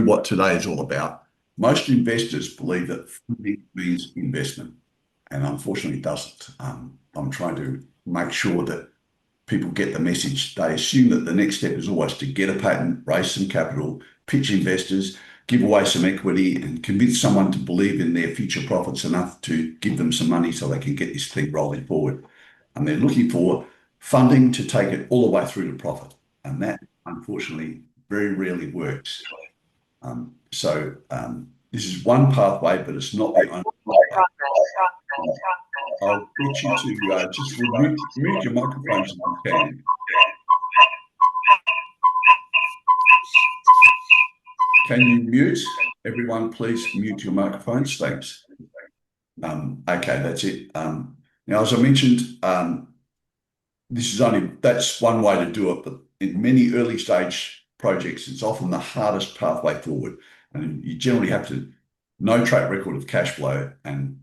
what today is all about. Most investors believe that funding means investment, and unfortunately, it doesn't. I'm trying to make sure that people get the message. They assume that the next step is always to get a patent, raise some capital, pitch investors, give away some equity, and convince someone to believe in their future profits enough to give them some money so they can get this thing rolling forward. And they're looking for funding to take it all the way through to profit. And that, unfortunately, very rarely works. This is one pathway, but it's not the only pathway. I'll get you to just mute your microphones if you can. Can you mute? Everyone, please mute your microphones. Thanks. Okay, that's it. Now, as I mentioned, that's one way to do it, but in many early stage projects, it's often the hardest pathway forward. And you generally have to no track record of cash flow, and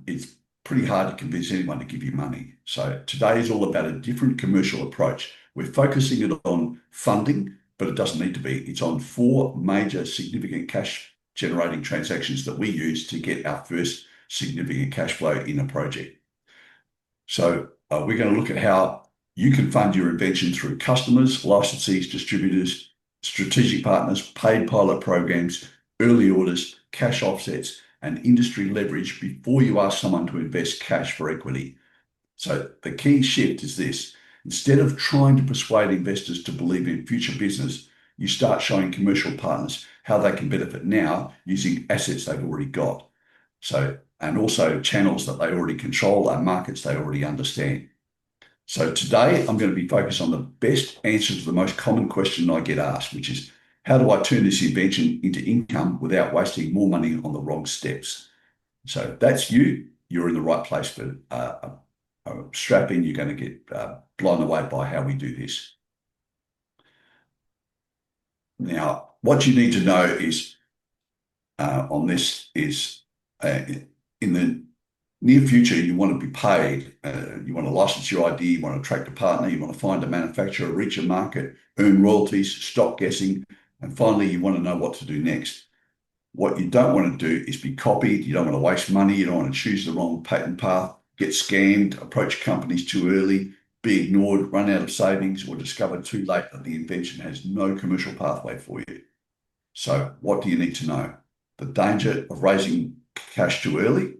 it's pretty hard to convince anyone to give you money. So today is all about a different commercial approach. We're focusing it on funding, but it doesn't need to be. It's on 4 major significant cash generating transactions that we use to get our first significant cash flow in a project. So we're going to look at how you can fund your invention through customers, licensees, distributors, strategic partners, paid pilot programs, early orders, cash offsets, and industry leverage before you ask someone to invest cash for equity. So the key shift is this. Instead of trying to persuade investors to believe in future business, you start showing commercial partners how they can benefit now using assets they've already got. And also channels that they already control and markets they already understand. So today I'm going to be focused on the best answer to the most common question I get asked, which is, how do I turn this invention into income without wasting more money on the wrong steps? So that's you. You're in the right place for strap in. You're going to get blown away by how we do this. Now, what you need to know is on this is in the near future, you want to be paid. You want to license your ID. You want to attract a partner. You want to find a manufacturer, reach a market, earn royalties, stop guessing. And finally, you want to know what to do next. What you don't want to do is be copied. You don't want to waste money. You don't want to choose the wrong patent path, get scammed, approach companies too early, be ignored, run out of savings, or discover too late that the invention has no commercial pathway for you. So what do you need to know? The danger of raising cash too early.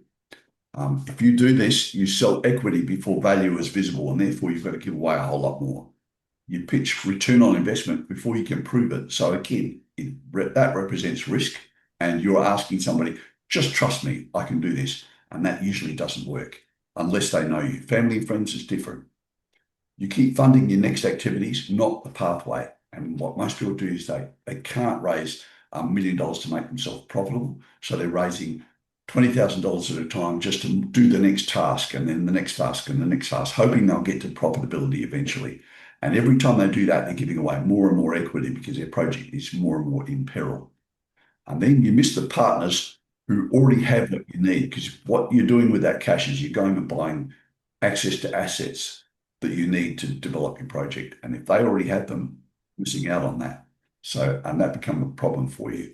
If you do this, you sell equity before value is visible, and therefore you've got to give away a whole lot more. You pitch return on investment before you can prove it. So again, that represents risk, and you're asking somebody, just trust me, I can do this. And that usually doesn't work unless they know you. Family and friends is different. You keep funding your next activities, not the pathway. And what most people do is they can't raise $1 million to make themselves profitable. So they're raising $20,000 at a time just to do the next task, and then the next task and the next task, hoping they'll get to profitability eventually. And every time they do that, they're giving away more and more equity because their project is more and more in peril. And then you miss the partners who already have what you need, because what you're doing with that cash is you're going and buying access to assets that you need to develop your project. And if they already have them, missing out on that. And that becomes a problem for you.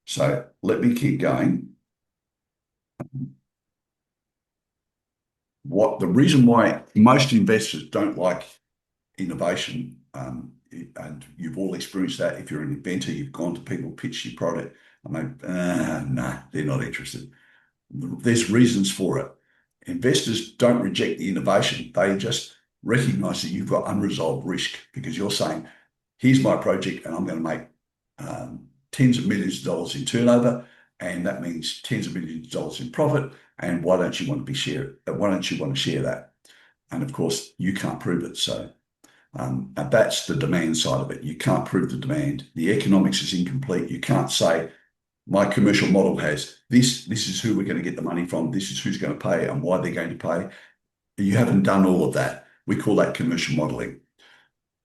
So let me keep going. The reason why most investors don't like innovation, and you've all experienced that. If you're an inventor, you've gone to people, pitched your product, and nah, they're not interested. There's reasons for it. Investors don't reject the innovation. They just recognize that you've got unresolved risk, because you're saying, here's my project and I'm going to make tens of millions of dollars in turnover, and that means tens of millions of dollars in profit. And why don't you want to share that? And of course, you can't prove it. So and that's the demand side of it. You can't prove the demand. The economics is incomplete. You can't say, my commercial model has this is who we're going to get the money from, this is who's going to pay and why they're going to pay. You haven't done all of that. We call that commercial modeling.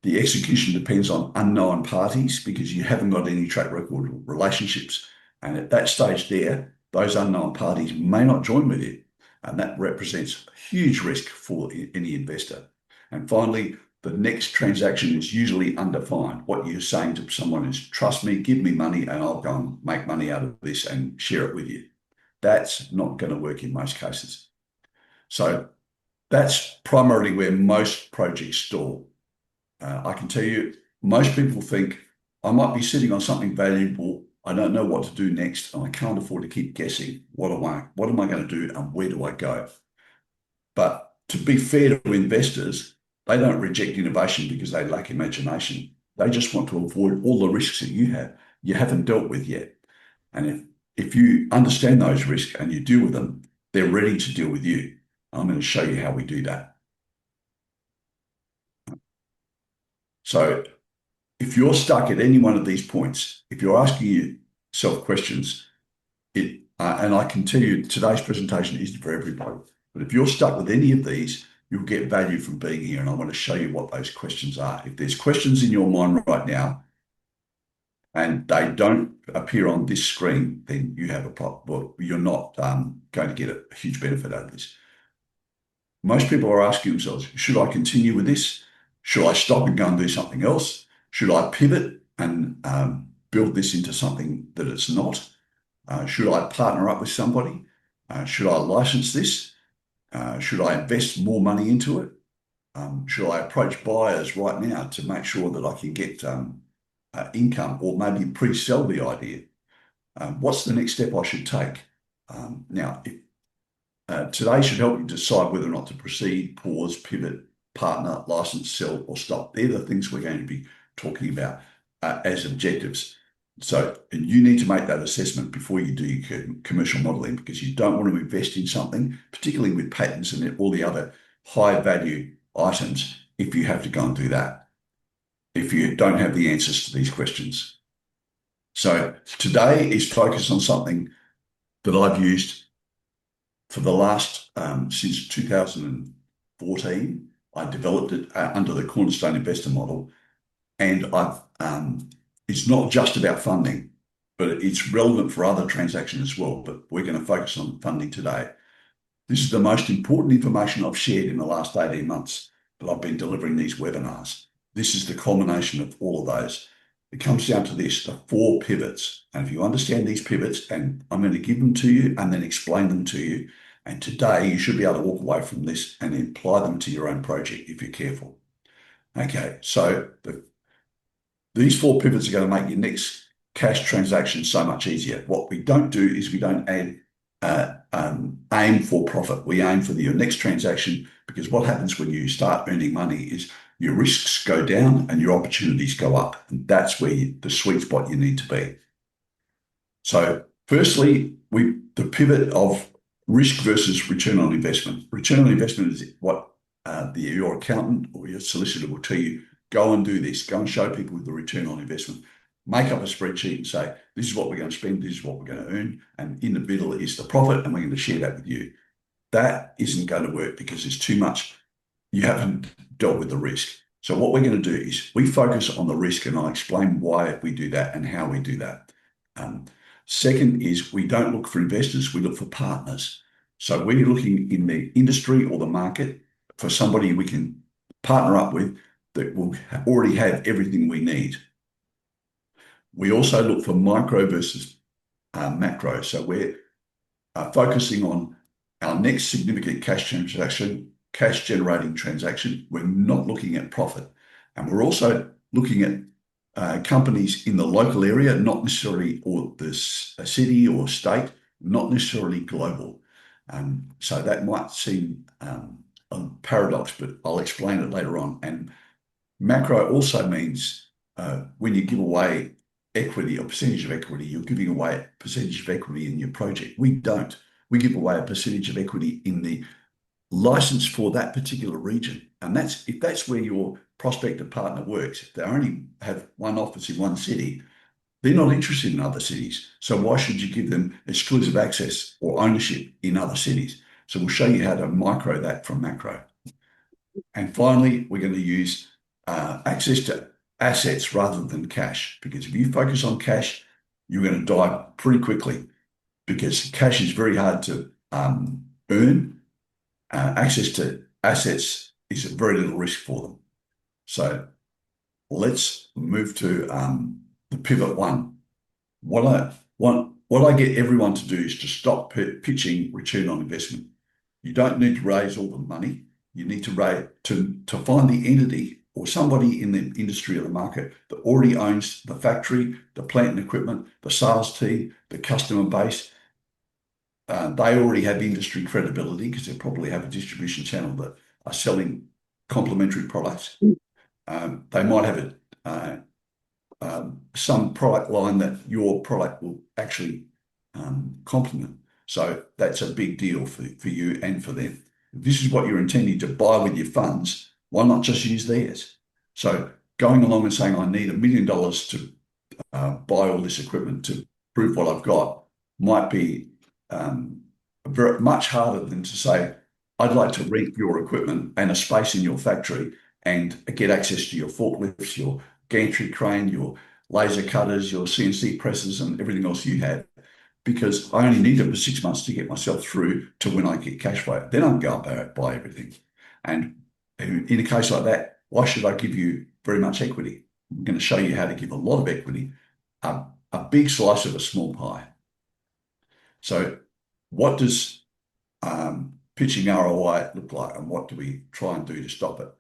The execution depends on unknown parties because you haven't got any track record or relationships. And at that stage there, those unknown parties may not join with you. And that represents huge risk for any investor. And finally, the next transaction is usually undefined. What you're saying to someone is, trust me, give me money, and I'll go and make money out of this and share it with you. That's not going to work in most cases. So that's primarily where most projects stall. I can tell you, most people think I might be sitting on something valuable. I don't know what to do next, and I can't afford to keep guessing. What am I going to do, and where do I go? But to be fair to investors, they don't reject innovation because they lack imagination. They just want to avoid all the risks that you haven't dealt with yet. And if you understand those risks and you deal with them, they're ready to deal with you. I'm going to show you how we do that. So if you're stuck at any one of these points, if you're asking yourself questions, and I can tell you today's presentation isn't for everybody, but if you're stuck with any of these, you'll get value from being here. And I want to show you what those questions are. If there's questions in your mind right now and they don't appear on this screen, then you have a problem. Well, you're not going to get a huge benefit out of this. Most people are asking themselves, should I continue with this? Should I stop and go and do something else? Should I pivot and build this into something that it's not? Should I partner up with somebody? Should I license this? Should I invest more money into it? Should I approach buyers right now to make sure that I can get income, or maybe pre-sell the idea? What's the next step I should take? Now, today should help you decide whether or not to proceed, pause, pivot, partner, license, sell, or stop. They're the things we're going to be talking about as objectives. So you need to make that assessment before you do your commercial modeling, because you don't want to invest in something, particularly with patents and all the other high value items, if you have to go and do that, if you don't have the answers to these questions. So today is focused on something that I've used for the last, since 2014. I developed it under the cornerstone investor model, and it's not just about funding, but it's relevant for other transactions as well. But we're going to focus on funding today. This is the most important information I've shared in the last 18 months that I've been delivering these webinars. This is the culmination of all of those. It comes down to this, the 4 pivots. And if you understand these pivots, and I'm going to give them to you and then explain them to you, and today you should be able to walk away from this and apply them to your own project if you're careful. Okay, so these 4 pivots are going to make your next cash transaction so much easier. What we don't do is we don't aim for profit. We aim for your next transaction, because what happens when you start earning money is your risks go down and your opportunities go up. And that's where the sweet spot you need to be. So firstly, the pivot of risk versus return on investment. Return on investment is what your accountant or your solicitor will tell you. Go and do this. Go and show people the return on investment. Make up a spreadsheet and say, this is what we're going to spend, this is what we're going to earn, and in the middle is the profit, and we're going to share that with you. That isn't going to work because there's too much. You haven't dealt with the risk. So what we're going to do is we focus on the risk, and I'll explain why we do that and how we do that. Second is we don't look for investors, we look for partners. So we're looking in the industry or the market for somebody we can partner up with that will already have everything we need. We also look for micro versus macro. So we're focusing on our next significant cash transaction, cash generating transaction. We're not looking at profit. And we're also looking at companies in the local area, not necessarily or a city or state, not necessarily global. So that might seem a paradox, but I'll explain it later on. And macro also means when you give away equity or percentage of equity, you're giving away a percentage of equity in your project. We don't. We give away a percentage of equity in the license for that particular region. And if that's where your prospective partner works. If they only have one office in one city, they're not interested in other cities. So why should you give them exclusive access or ownership in other cities? So we'll show you how to micro that from macro. And finally, we're going to use access to assets rather than cash, because if you focus on cash, you're going to die pretty quickly, because cash is very hard to earn. Access to assets is very little risk for them. So let's move to the pivot one. What I get everyone to do is to stop pitching return on investment. You don't need to raise all the money. You need to raise to find the entity or somebody in the industry or the market that already owns the factory, the plant and equipment, the sales team, the customer base. They already have industry credibility because they probably have a distribution channel that are selling complementary products. They might have some product line that your product will actually complement. So that's a big deal for you and for them. If this is what you're intending to buy with your funds, why not just use theirs? So going along and saying, I need $1 million to buy all this equipment to prove what I've got might be very much harder than to say, I'd like to rent your equipment and a space in your factory and get access to your forklifts, your gantry crane, your laser cutters, your CNC presses, and everything else you have, because I only need it for 6 months to get myself through to when I get cash flow. Then I'll go and buy everything. And in a case like that, why should I give you very much equity? I'm going to show you how to give a lot of equity, a big slice of a small pie. So what does pitching ROI look like, and what do we try and do to stop it?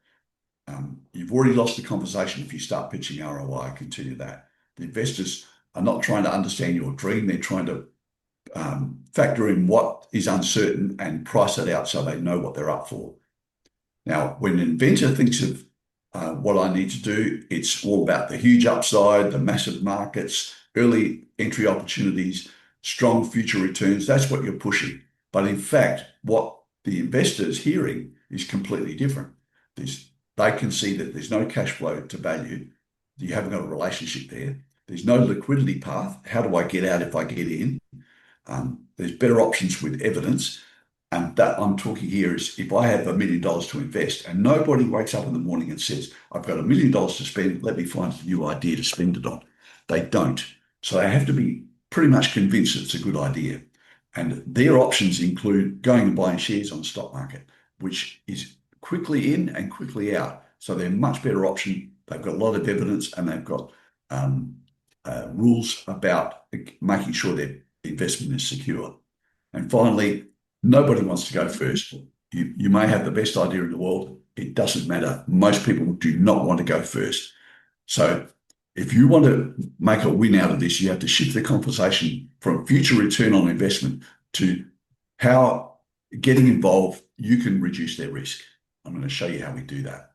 You've already lost the conversation if you start pitching ROI, I can tell you that. The investors are not trying to understand your dream. They're trying to factor in what is uncertain and price it out so they know what they're up for. Now, when an inventor thinks of what I need to do, it's all about the huge upside, the massive markets, early entry opportunities, strong future returns. That's what you're pushing. But in fact, what the investor is hearing is completely different. They can see that there's no cash flow to value. You haven't got a relationship there. There's no liquidity path. How do I get out if I get in? There's better options with evidence. And that I'm talking here is if I have $1 million to invest and nobody wakes up in the morning and says, I've got $1 million to spend, let me find a new idea to spend it on. They don't. So they have to be pretty much convinced it's a good idea. And their options include going and buying shares on the stock market, which is quickly in and quickly out. So they're a much better option. They've got a lot of evidence and they've got rules about making sure their investment is secure. And finally, nobody wants to go first. You may have the best idea in the world. It doesn't matter. Most people do not want to go first. So if you want to make a win out of this, you have to shift the conversation from future return on investment to how getting involved, you can reduce their risk. I'm going to show you how we do that.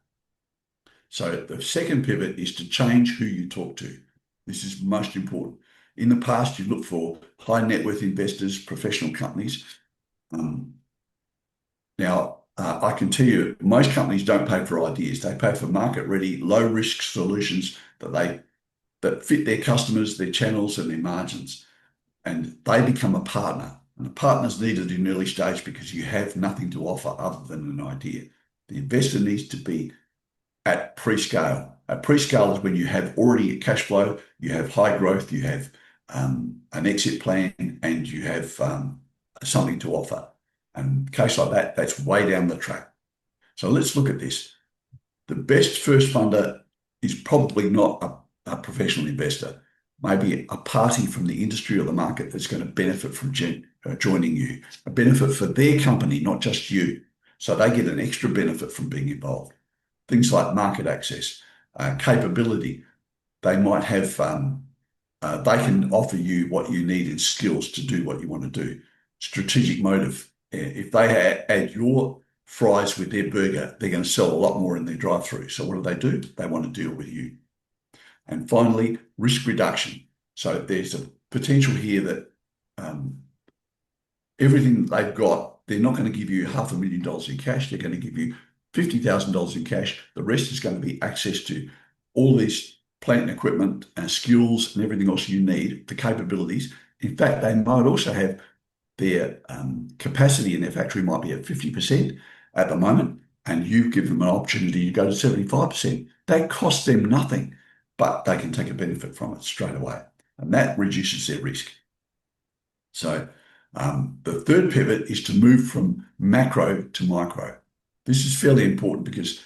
So the second pivot is to change who you talk to. This is most important. In the past, you look for high net worth investors, professional companies. Now, I can tell you, most companies don't pay for ideas. They pay for market-ready, low-risk solutions that fit their customers, their channels, and their margins. And they become a partner. And a partner's needed in early stage because you have nothing to offer other than an idea. The investor needs to be at pre-scale. At pre-scale is when you have already a cash flow, you have high growth, you have an exit plan, and you have something to offer. And in a case like that, that's way down the track. So let's look at this. The best first funder is probably not a professional investor, maybe a party from the industry or the market that's going to benefit from joining you, a benefit for their company, not just you. So they get an extra benefit from being involved. Things like market access, capability. They might have, they can offer you what you need in skills to do what you want to do. Strategic motive. If they add your fries with their burger, they're going to sell a lot more in their drive-through. So what do? They want to deal with you. And finally, risk reduction. So there's a potential here that everything they've got, they're not going to give you $500,000 in cash. They're going to give you $50,000 in cash. The rest is going to be access to all these plant and equipment and skills and everything else you need, the capabilities. In fact, they might also have their capacity in their factory might be at 50% at the moment, and you give them an opportunity to go to 75%. That costs them nothing, but they can take a benefit from it straight away, and that reduces their risk. So the third pivot is to move from macro to micro. This is fairly important because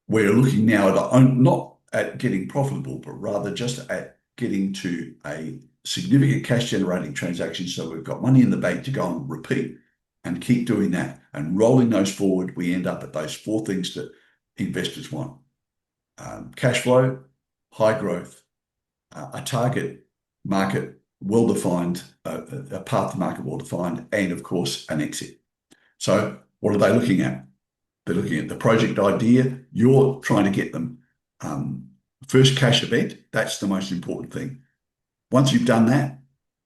we're looking now at not at getting profitable, but rather just at getting to a significant cash generating transaction. So we've got money in the bank to go and repeat and keep doing that and rolling those forward. We end up at those four things that investors want: cash flow, high growth, a target market well defined, a path to market well defined, and of course, an exit. So, what are they looking at? They're looking at the project idea. You're trying to get them first cash event. That's the most important thing. Once you've done that,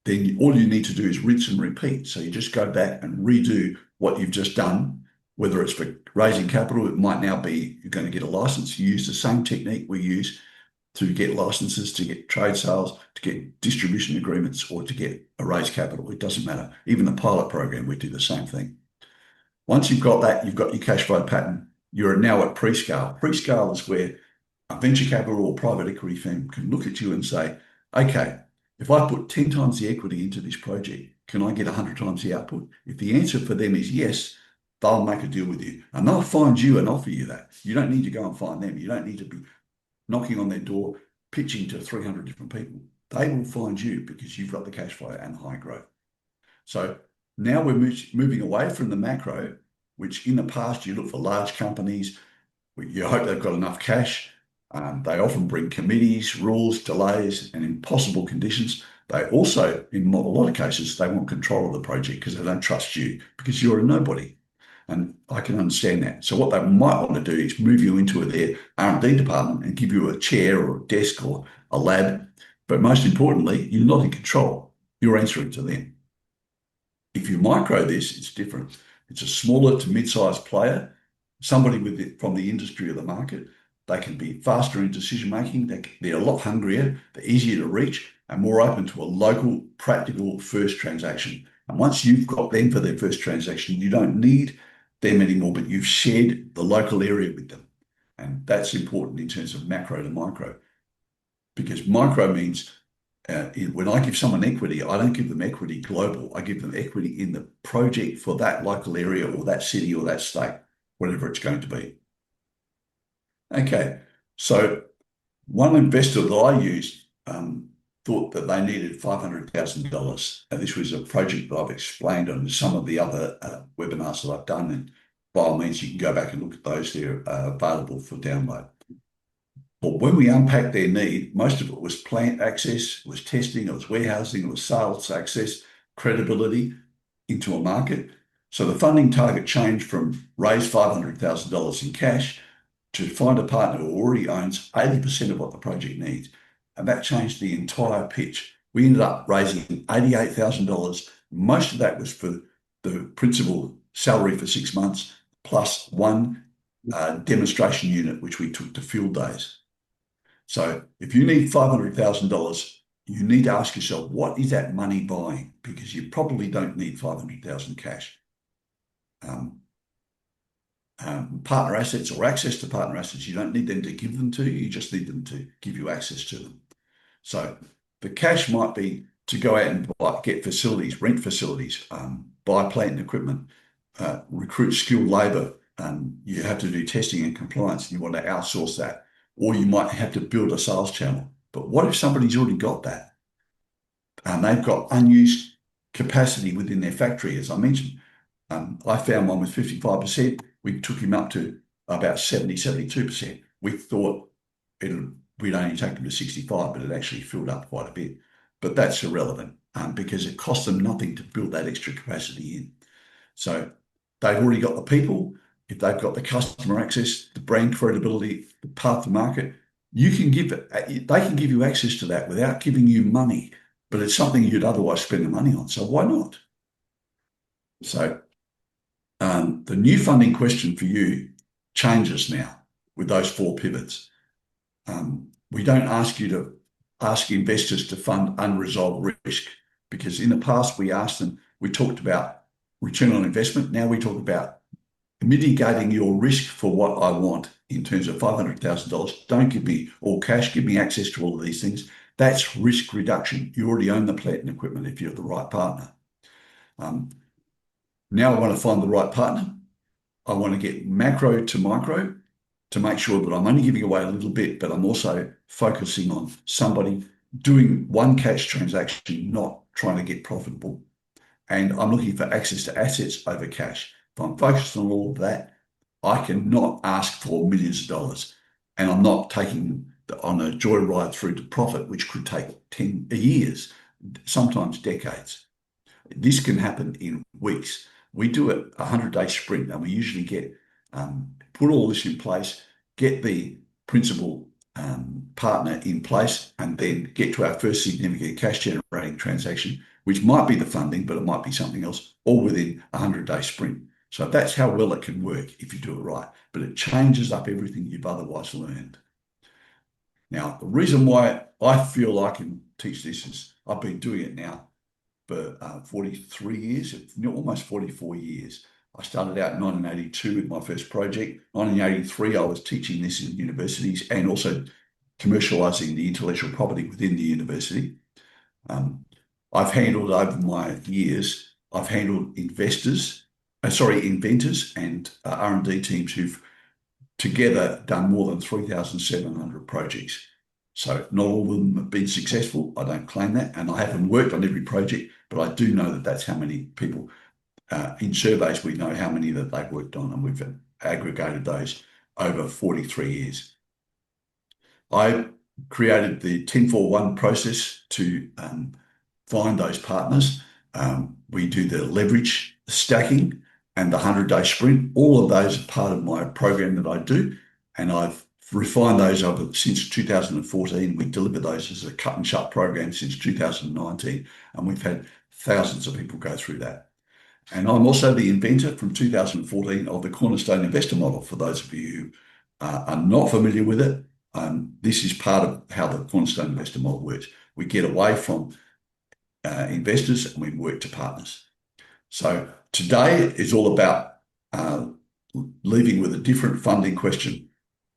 then all you need to do is rinse and repeat. So you just go back and redo what you've just done, whether it's for raising capital, it might now be you're going to get a license. You use the same technique we use to get licenses, to get trade sales, to get distribution agreements, or to get a raise capital. It doesn't matter. Even the pilot program, we do the same thing. Once you've got that, you've got your cash flow pattern. You're now at pre-scale. Pre-scale is where a venture capital or private equity firm can look at you and say, okay, if I put 10 times the equity into this project, can I get 100 times the output? If the answer for them is yes, they'll make a deal with you and they'll find you and offer you that. You don't need to go and find them. You don't need to be knocking on their door, pitching to 300 different people. They will find you because you've got the cash flow and high growth. So now we're moving away from the macro, which in the past you look for large companies, you hope they've got enough cash. They often bring committees, rules, delays, and impossible conditions. They also, in a lot of cases, they want control of the project because they don't trust you because you're a nobody. And I can understand that. So what they might want to do is move you into their R&D department and give you a chair or a desk or a lab. But most importantly, you're not in control. You're answering to them. If you micro this, it's different. It's a smaller to mid-sized player, somebody with it from the industry or the market. They can be faster in decision making. They're a lot hungrier. They're easier to reach and more open to a local, practical first transaction. And once you've got them for their first transaction, you don't need them anymore, but you've shared the local area with them. And that's important in terms of macro to micro, because micro means when I give someone equity, I don't give them equity global. I give them equity in the project for that local area or that city or that state, whatever it's going to be. Okay, so one investor that I used thought that they needed $500,000. And this was a project that I've explained on some of the other webinars that I've done. And by all means, you can go back and look at those. They're available for download. But when we unpacked their need, most of it was plant access, it was testing, it was warehousing, it was sales access, credibility into a market. So the funding target changed from raise $500,000 in cash to find a partner who already owns 80% of what the project needs. And that changed the entire pitch. We ended up raising $88,000. Most of that was for the principal salary for 6 months, plus one demonstration unit, which we took to field days. So if you need $500,000, you need to ask yourself, what is that money buying? Because you probably don't need 500,000 cash. Partner assets or access to partner assets, you don't need them to give them to you. You just need them to give you access to them. So the cash might be to go out and get facilities, rent facilities, buy plant and equipment, recruit skilled labor. You have to do testing and compliance, and you want to outsource that. Or you might have to build a sales channel. But what if somebody's already got that? And they've got unused capacity within their factory, as I mentioned. I found one with 55%. We took him up to about 70, 72%. We thought we'd only take them to 65, but it actually filled up quite a bit. But that's irrelevant because it cost them nothing to build that extra capacity in. So they've already got the people. If they've got the customer access, the brand credibility, the path to market, you can give it. They can give you access to that without giving you money, but it's something you'd otherwise spend the money on. So why not? So the new funding question for you changes now with those four pivots. We don't ask you to ask investors to fund unresolved risk, because in the past we asked them, we talked about return on investment. Now we talk about mitigating your risk for what I want in terms of $500,000. Don't give me all cash, give me access to all of these things. That's risk reduction. You already own the plant and equipment if you're the right partner. Now I want to find the right partner. I want to get macro to micro. to make sure that I'm only giving away a little bit, but I'm also focusing on somebody doing one cash transaction, not trying to get profitable. And I'm looking for access to assets over cash. If I'm focused on all of that, I cannot ask for millions of dollars. And I'm not taking on a joyride through to profit, which could take 10 years, sometimes decades. This can happen in weeks. We do a 100-day sprint, and we usually get put all this in place, get the principal partner in place, and then get to our first significant cash generating transaction, which might be the funding, but it might be something else, all within a 100-day sprint. So that's how well it can work if you do it right. But it changes up everything you've otherwise learned. Now, the reason why I feel I can teach this is I've been doing it now for 43 years, almost 44 years. I started out in 1982 with my first project. 1983, I was teaching this in universities and also commercializing the intellectual property within the university. I've handled over my years, I've handled inventors and R&D teams who've together done more than 3,700 projects. So not all of them have been successful. I don't claim that. And I haven't worked on every project, but I do know that that's how many people, in surveys, we know how many that they've worked on, and we've aggregated those over 43 years. I created the 10-4-1 process to find those partners. We do the leverage stacking and the 100-day sprint. All of those are part of my program that I do, and I've refined those over since 2014. We deliver those as a cut and shut program since 2019, and we've had thousands of people go through that. And I'm also the inventor from 2014 of the cornerstone investor model. For those of you who are not familiar with it, this is part of how the cornerstone investor model works. We get away from investors and we work to partners. So today is all about leaving with a different funding question.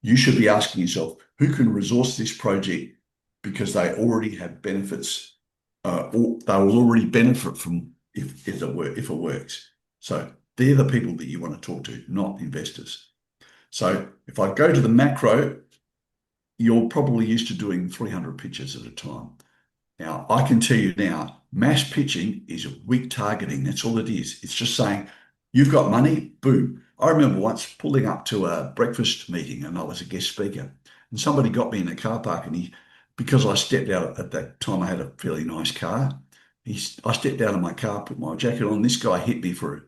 You should be asking yourself, who can resource this project because they already have benefits, or they will already benefit from if it works. So they're the people that you want to talk to, not investors. So if I go to the macro, you're probably used to doing 300 pitches at a time. Now, I can tell you now, mass pitching is weak targeting. That's all it is. It's just saying, you've got money, boom. I remember once pulling up to a breakfast meeting and I was a guest speaker, and somebody got me in a car park, and because I stepped out at that time, I had a fairly nice car. I stepped out of my car, put my jacket on. This guy hit me for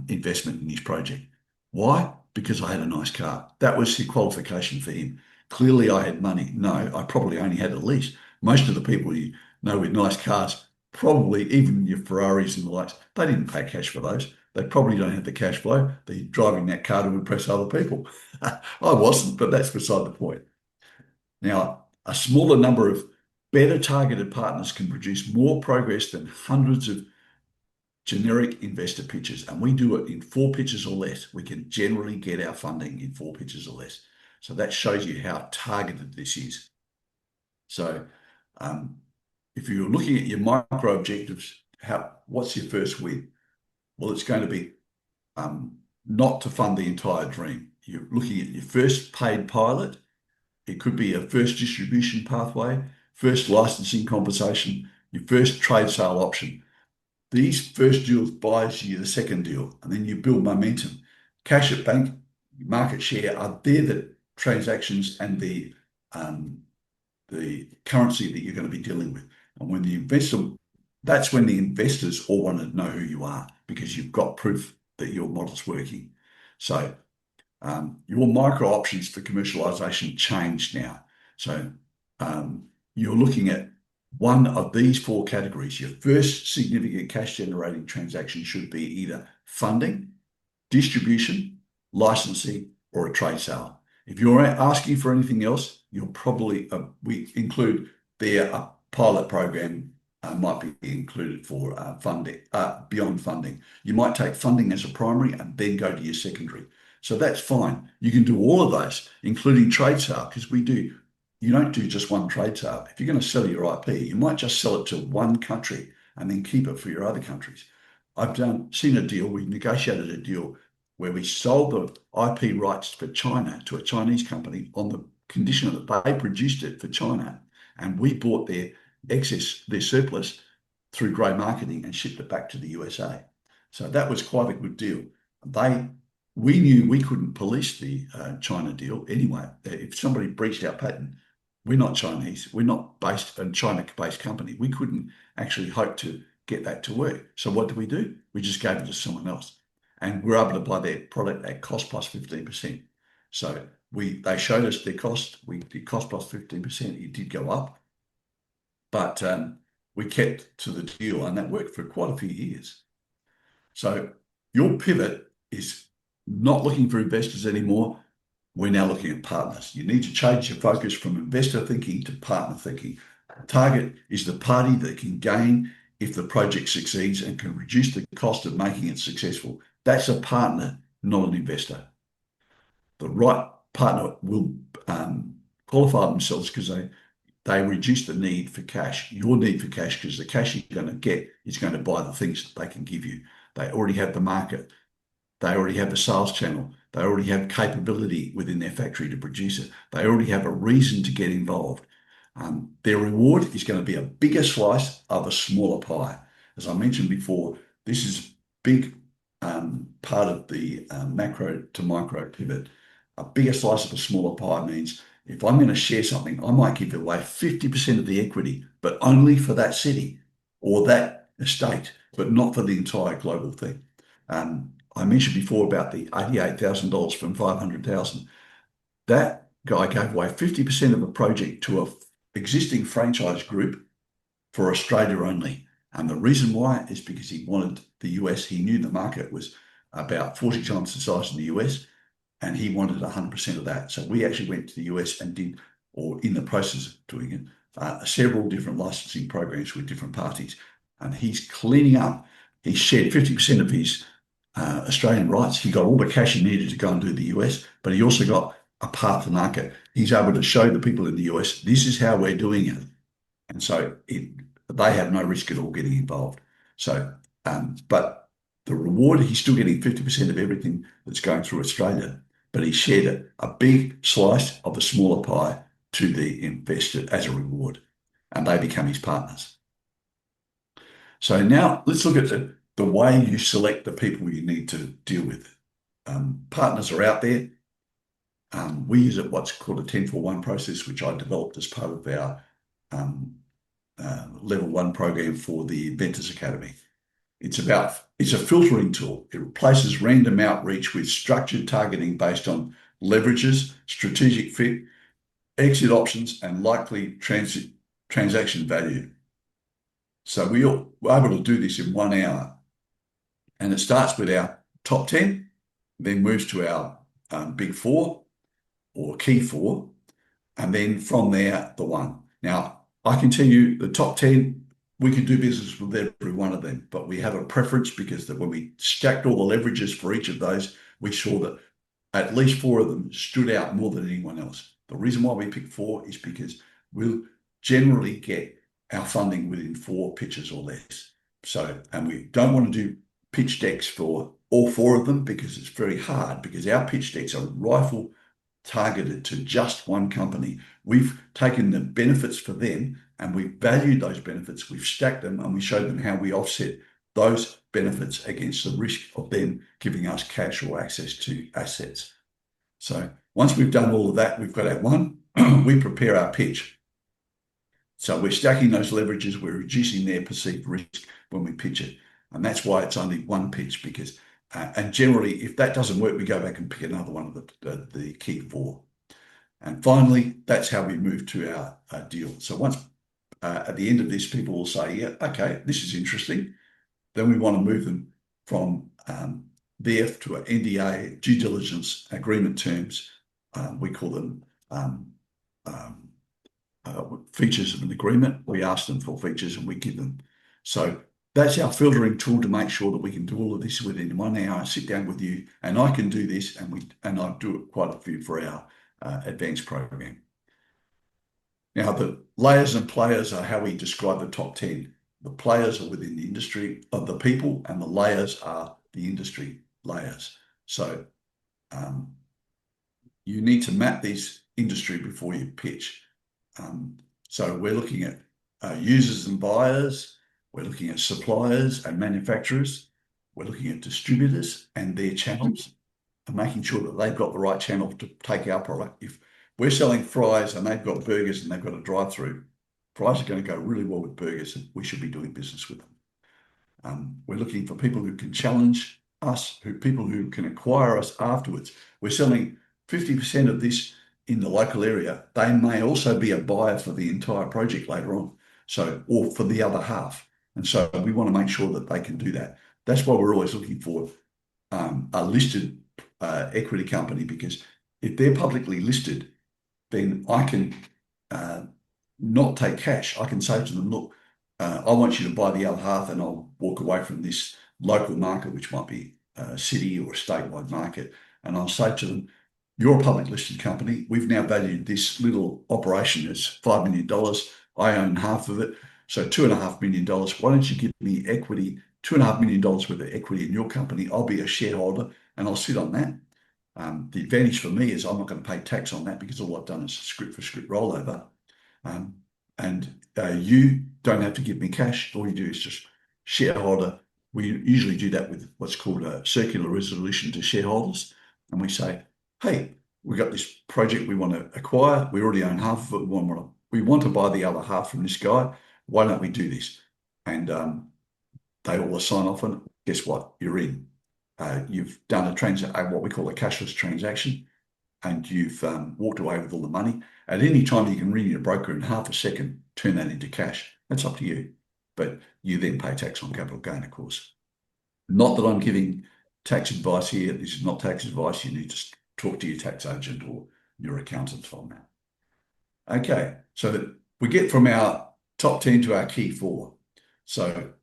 investment in his project. Why? Because I had a nice car. That was the qualification for him. Clearly, I had money. No, I probably only had a lease. Most of the people you know with nice cars, probably even your Ferraris and the likes, they didn't pay cash for those. They probably don't have the cash flow. They're driving that car to impress other people. I wasn't, but that's beside the point. Now, a smaller number of better targeted partners can produce more progress than hundreds of generic investor pitches, and we do it in 4 pitches or less. We can generally get our funding in 4 pitches or less. So that shows you how targeted this is. So if you're looking at your micro objectives, what's your first win? Well, it's going to be not to fund the entire dream. You're looking at your first paid pilot. It could be a first distribution pathway, first licensing conversation, your first trade sale option. These first deals buys you the second deal, and then you build momentum. Cash at bank, market share are there the transactions and the currency that you're going to be dealing with. And when the investor, that's when the investors all want to know who you are, because you've got proof that your model's working. So your micro options for commercialization change now. So you're looking at one of these 4 categories. Your first significant cash generating transaction should be either funding, distribution, licensing, or a trade sale. If you're asking for anything else, you'll probably, we include their pilot program might be included for funding, beyond funding. You might take funding as a primary and then go to your secondary. So that's fine. You can do all of those, including trade sale, because you don't do just one trade sale. If you're going to sell your IP, you might just sell it to one country and then keep it for your other countries. I've seen a deal, we negotiated a deal where we sold the IP rights for China to a Chinese company on the condition that they produced it for China, and we bought their excess, their surplus, through grey marketing and shipped it back to the USA. So that was quite a good deal. We knew we couldn't police the China deal anyway. If somebody breached our patent, we're not Chinese. We're not based a China-based company. We couldn't actually hope to get that to work. So what did we do? We just gave it to someone else, and we're able to buy their product at cost plus 15%. So they showed us their cost. We did cost plus 15%. It did go up, but we kept to the deal, and that worked for quite a few years. So your pivot is not looking for investors anymore. We're now looking at partners. You need to change your focus from investor thinking to partner thinking. Target is the party that can gain if the project succeeds and can reduce the cost of making it successful. That's a partner, not an investor. The right partner will qualify themselves because they reduce the need for cash, your need for cash, because the cash you're going to get is going to buy the things that they can give you. They already have the market. They already have the sales channel. They already have capability within their factory to produce it. They already have a reason to get involved. Their reward is going to be a bigger slice of a smaller pie. As I mentioned before, this is a big part of the macro to micro pivot. A bigger slice of a smaller pie means if I'm going to share something, I might give away 50% of the equity, but only for that city or that estate, but not for the entire global thing. I mentioned before about the $88,000 from 500,000. That guy gave away 50% of a project to an existing franchise group for Australia only. And the reason why is because he wanted the US. He knew the market was about 40 times the size in the US, and he wanted 100% of that. So we actually went to the US and did, or in the process of doing it, several different licensing programs with different parties. And he's cleaning up. He shared 50% of his Australian rights. He got all the cash he needed to go and do the US, but he also got a path to market. He's able to show the people in the US, this is how we're doing it. And so they have no risk at all getting involved. So, but the reward, he's still getting 50% of everything that's going through Australia, but he shared a big slice of a smaller pie to the investor as a reward, and they become his partners. So now let's look at the way you select the people you need to deal with. Partners are out there. We use what's called a 10-for-1 process, which I developed as part of our level 1 program for the Inventors Academy. It's a filtering tool. It replaces random outreach with structured targeting based on leverages, strategic fit, exit options, and likely transaction value. So we're able to do this in 1 hour. And it starts with our top 10, then moves to our big 4 or key 4, and then from there, the 1. Now, I can tell you the top 10, we could do business with every one of them, but we have a preference because when we stacked all the leverages for each of those, we saw that at least 4 of them stood out more than anyone else. The reason why we picked 4 is because we'll generally get our funding within 4 pitches or less. So, and we don't want to do pitch decks for all 4 of them because it's very hard, because our pitch decks are rifle targeted to just one company. We've taken the benefits for them and we've valued those benefits, we've stacked them, and we showed them how we offset those benefits against the risk of them giving us cash or access to assets. So once we've done all of that, we've got our 1, we prepare our pitch. So we're stacking those leverages, we're reducing their perceived risk when we pitch it. And that's why it's only 1 pitch, because, and generally, if that doesn't work, we go back and pick another one of the key 4. And finally, that's how we move to our deal. So once at the end of this, people will say, yeah, okay, this is interesting. Then we want to move them from VF to an NDA, due diligence agreement terms. We call them features of an agreement. We ask them for features and we give them. So that's our filtering tool to make sure that we can do all of this within 1 hour, sit down with you, and I can do this, and I do it quite a few for our advanced program. Now, the layers and players are how we describe the top 10. The players are within the industry of the people, and the layers are the industry layers. So you need to map this industry before you pitch. So we're looking at users and buyers. We're looking at suppliers and manufacturers. We're looking at distributors and their channels and making sure that they've got the right channel to take our product. If we're selling fries and they've got burgers and they've got a drive-through, fries are going to go really well with burgers, and we should be doing business with them. We're looking for people who can challenge us, people who can acquire us afterwards. We're selling 50% of this in the local area. They may also be a buyer for the entire project later on, or for the other half. And so we want to make sure that they can do that. That's why we're always looking for a listed equity company, because if they're publicly listed, then I can not take cash. I can say to them, look, I want you to buy the other half, and I'll walk away from this local market, which might be a city or a statewide market. And I'll say to them, you're a public listed company. We've now valued this little operation as $5 million. I own half of it. So $2.5 million. Why don't you give me equity, $2.5 million worth of equity in your company? I'll be a shareholder and I'll sit on that. The advantage for me is I'm not going to pay tax on that, because all I've done is script for script rollover. And you don't have to give me cash. All you do is just shareholder. We usually do that with what's called a circular resolution to shareholders. And we say, hey, we've got this project we want to acquire. We already own half of it. We want to buy the other half from this guy. Why don't we do this? And they all sign off on it. Guess what? You're in. You've done what we call a cashless transaction, and you've walked away with all the money. At any time, you can ring your broker in half a second, turn that into cash. That's up to you. But you then pay tax on capital gain, of course. Not that I'm giving tax advice here. This is not tax advice. You need to talk to your tax agent or your accountant on that. Okay, so that we get from our top 10 to our key 4. So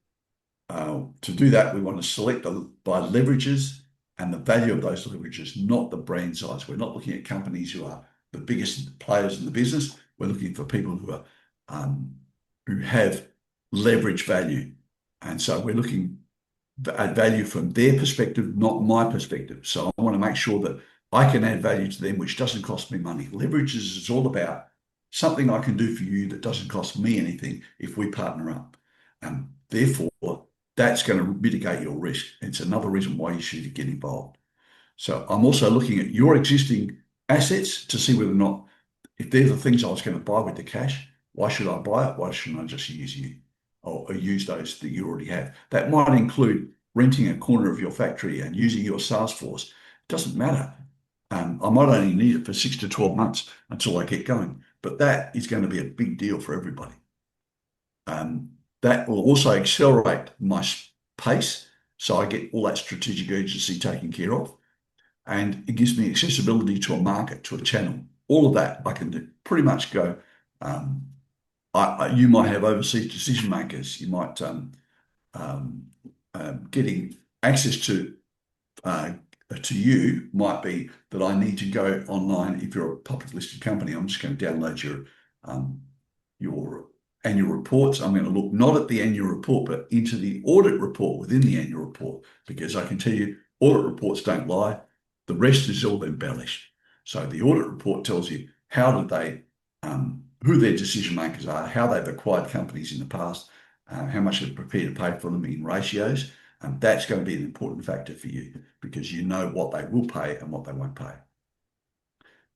to do that, we want to select by leverages and the value of those leverages, not the brand size. We're not looking at companies who are the biggest players in the business. We're looking for people who have leverage value. And so we're looking at value from their perspective, not my perspective. So I want to make sure that I can add value to them, which doesn't cost me money. Leverages is all about something I can do for you that doesn't cost me anything if we partner up. And therefore, that's going to mitigate your risk. It's another reason why you should get involved. So I'm also looking at your existing assets to see whether or not, if they're the things I was going to buy with the cash, why should I buy it? Why shouldn't I just use you or use those that you already have? That might include renting a corner of your factory and using your sales force. It doesn't matter. I might only need it for 6 to 12 months until I get going, but that is going to be a big deal for everybody. That will also accelerate my pace, so I get all that strategic urgency taken care of, and it gives me accessibility to a market, to a channel. All of that I can do. Pretty much go. You might have overseas decision makers. You might getting access to you might be that I need to go online. If you're a public listed company, I'm just going to download your annual reports. I'm going to look not at the annual report, but into the audit report within the annual report, because I can tell you audit reports don't lie. The rest is all embellished. So the audit report tells you who their decision makers are, how they've acquired companies in the past, how much they're prepared to pay for them in ratios. And that's going to be an important factor for you, because you know what they will pay and what they won't pay.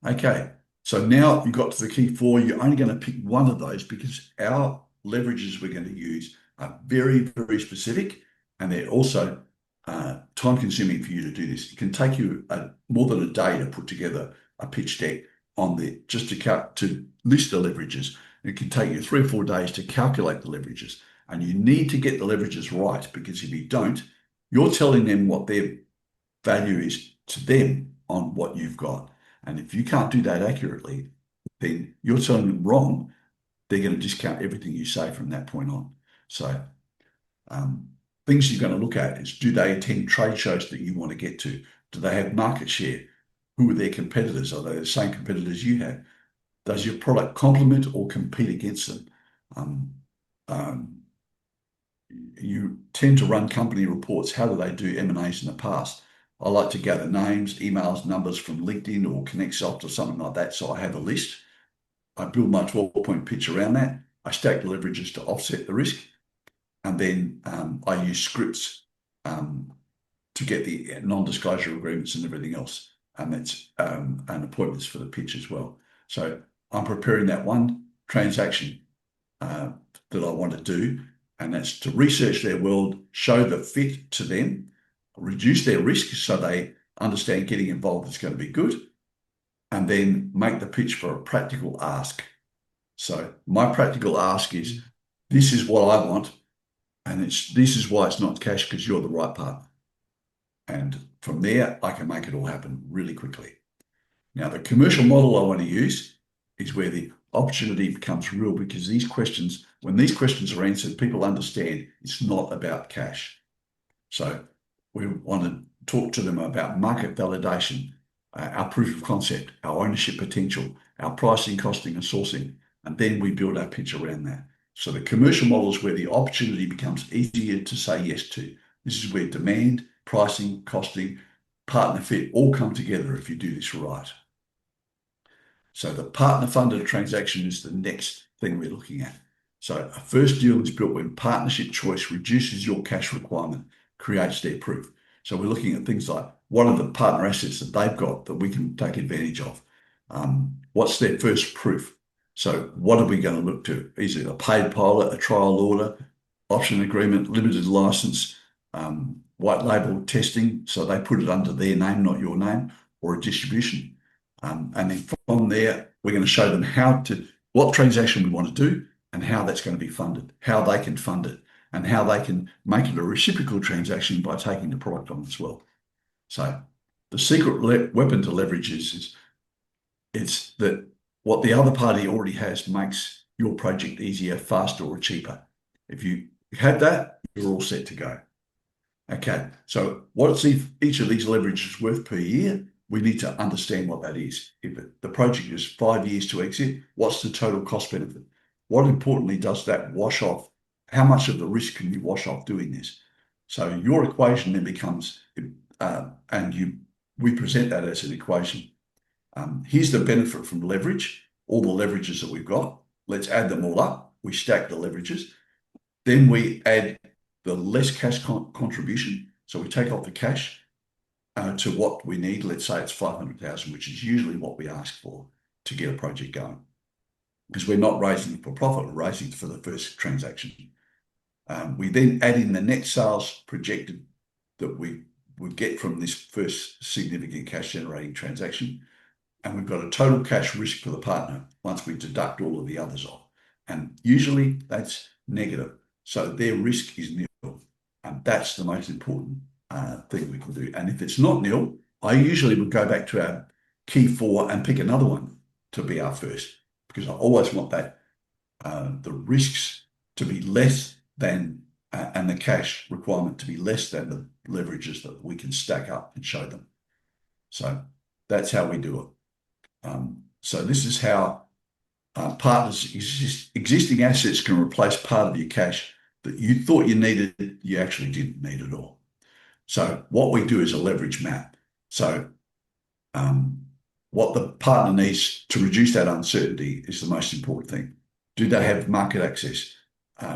Okay, so now you've got to the key 4. You're only going to pick one of those, because our leverages we're going to use are very, very specific, and they're also time consuming for you to do this. It can take you more than a day to put together a pitch deck just to list the leverages. It can take you 3 or 4 days to calculate the leverages. And you need to get the leverages right, because if you don't, you're telling them what their value is to them on what you've got. And if you can't do that accurately, then you're telling them wrong. They're going to discount everything you say from that point on. So things you're going to look at is, do they attend trade shows that you want to get to? Do they have market share? Who are their competitors? Are they the same competitors you have? Does your product complement or compete against them? You tend to run company reports. How do they do M&As in the past? I like to gather names, emails, numbers from LinkedIn or ConnectSoft or something like that. So I have a list. I build my 12-point pitch around that. I stack the leverages to offset the risk. And then I use scripts to get the non-disclosure agreements and everything else. And that's and appointments for the pitch as well. So I'm preparing that one transaction that I want to do, and that's to research their world, show the fit to them, reduce their risk so they understand getting involved is going to be good, and then make the pitch for a practical ask. So my practical ask is, this is what I want, and this is why it's not cash, because you're the right partner. And from there, I can make it all happen really quickly. Now, the commercial model I want to use is where the opportunity becomes real, because these questions, when these questions are answered, people understand it's not about cash. So we want to talk to them about market validation, our proof of concept, our ownership potential, our pricing, costing, and sourcing, and then we build our pitch around that. So the commercial model is where the opportunity becomes easier to say yes to. This is where demand, pricing, costing, partner fit all come together if you do this right. So the partner-funded transaction is the next thing we're looking at. So a first deal is built when partnership choice reduces your cash requirement, creates their proof. So we're looking at things like, what are the partner assets that they've got that we can take advantage of? What's their first proof? So what are we going to look to? Is it a paid pilot, a trial order, option agreement, limited license, white label testing, so they put it under their name, not your name, or a distribution? And then from there, we're going to show them what transaction we want to do and how that's going to be funded, how they can fund it, and how they can make it a reciprocal transaction by taking the product on as well. So the secret weapon to leverage is it's that what the other party already has makes your project easier, faster, or cheaper. If you have that, you're all set to go. Okay, so what's each of these leverages worth per year? We need to understand what that is. If the project is 5 years to exit, what's the total cost benefit? What importantly does that wash off? How much of the risk can you wash off doing this? So your equation then becomes, we present that as an equation. Here's the benefit from leverage, all the leverages that we've got. Let's add them all up. We stack the leverages. Then we add the less cash contribution. So we take off the cash to what we need. Let's say it's 500,000, which is usually what we ask for to get a project going, because we're not raising it for profit, we're raising it for the first transaction. We then add in the net sales projected that we would get from this first significant cash generating transaction. And we've got a total cash risk for the partner once we deduct all of the others off. And usually that's negative. So their risk is nil. And that's the most important thing we can do. And if it's not nil, I usually would go back to our key four and pick another one to be our first, because I always want that the risks to be less than and the cash requirement to be less than the leverages that we can stack up and show them. So that's how we do it. So this is how partners' existing assets can replace part of your cash that you thought you needed, you actually didn't need at all. So what we do is a leverage map. So what the partner needs to reduce that uncertainty is the most important thing. Do they have market access?